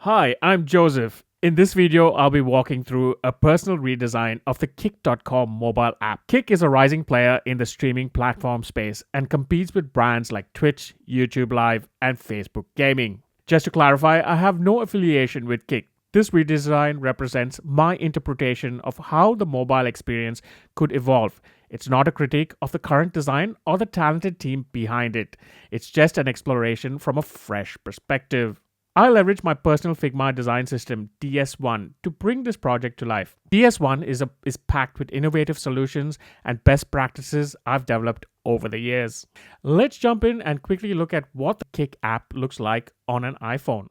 Hi, I'm Joseph. In this video, I'll be walking through a personal redesign of the Kick.com mobile app. Kick is a rising player in the streaming platform space and competes with brands like Twitch, YouTube Live, and Facebook Gaming. Just to clarify, I have no affiliation with Kick. This redesign represents my interpretation of how the mobile experience could evolve. It's not a critique of the current design or the talented team behind it. It's just an exploration from a fresh perspective. I leverage my personal Figma design system, DS1, to bring this project to life. DS1 is packed with innovative solutions and best practices I've developed over the years. Let's jump in and quickly look at what the Kick app looks like on an iPhone.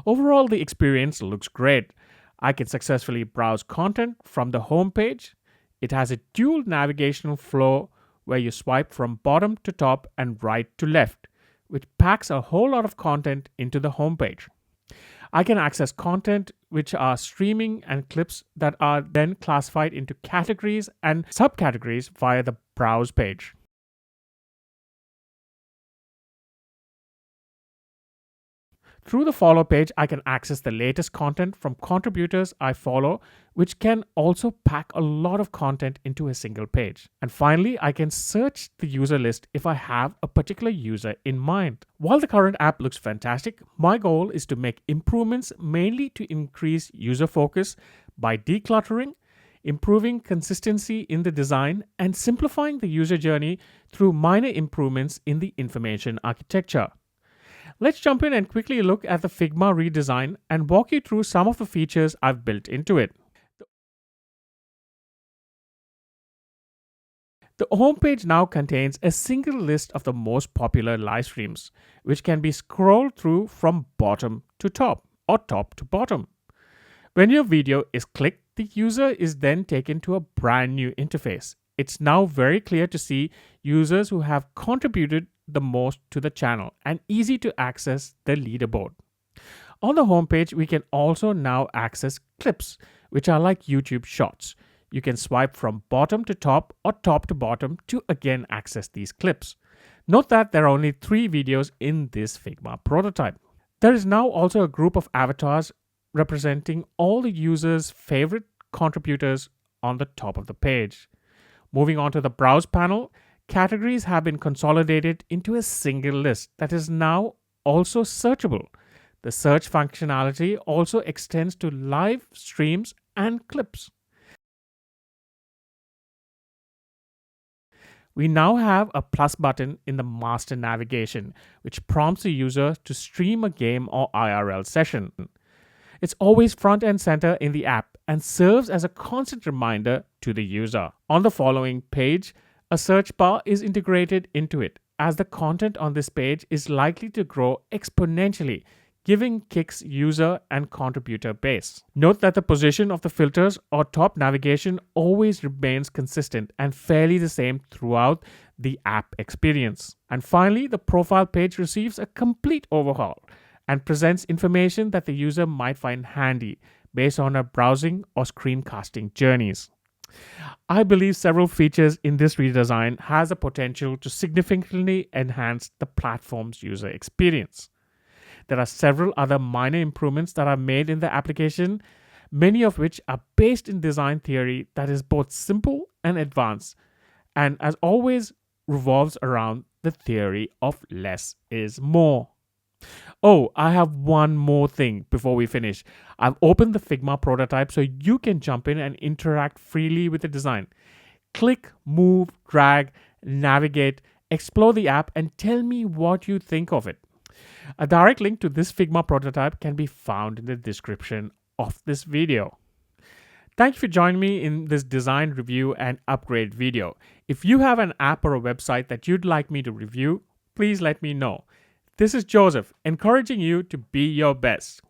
Overall, the experience looks great. I can successfully browse content from the home page. It has a dual navigational flow where you swipe from bottom to top and right to left, which packs a whole lot of content into the home page. I can access content which are streaming and clips that are then classified into categories and subcategories via the browse page. Through the follow page, I can access the latest content from contributors I follow, which can also pack a lot of content into a single page. And finally, I can search the user list if I have a particular user in mind. While the current app looks fantastic, my goal is to make improvements mainly to increase user focus by decluttering, improving consistency in the design, and simplifying the user journey through minor improvements in the information architecture. Let's jump in and quickly look at the Figma redesign and walk you through some of the features I've built into it. The homepage now contains a single list of the most popular live streams, which can be scrolled through from bottom to top or top to bottom. When your video is clicked, the user is then taken to a brand new interface. It's now very clear to see users who have contributed the most to the channel and easy to access the leaderboard. On the homepage, we can also now access clips, which are like YouTube shorts. You can swipe from bottom to top or top to bottom to again access these clips. Note that there are only 3 videos in this Figma prototype. There is now also a group of avatars representing all the users' favorite contributors on the top of the page. Moving on to the browse panel, categories have been consolidated into a single list that is now also searchable. The search functionality also extends to live streams and clips. We now have a plus button in the master navigation, which prompts the user to stream a game or IRL session. It's always front and center in the app and serves as a constant reminder to the user. On the following page, a search bar is integrated into it, as the content on this page is likely to grow exponentially, giving Kick's user and contributor base. Note that the position of the filters or top navigation always remains consistent and fairly the same throughout the app experience. And finally, the profile page receives a complete overhaul and presents information that the user might find handy based on her browsing or screencasting journeys. I believe several features in this redesign has the potential to significantly enhance the platform's user experience. There are several other minor improvements that are made in the application, many of which are based in design theory that is both simple and advanced, and as always revolves around the theory of less is more. Oh, I have one more thing before we finish. I've opened the Figma prototype so you can jump in and interact freely with the design. Click, move, drag, navigate, explore the app, and tell me what you think of it. A direct link to this Figma prototype can be found in the description of this video. Thank you for joining me in this design review and upgrade video. If you have an app or a website that you'd like me to review, please let me know. This is Joseph, encouraging you to be your best.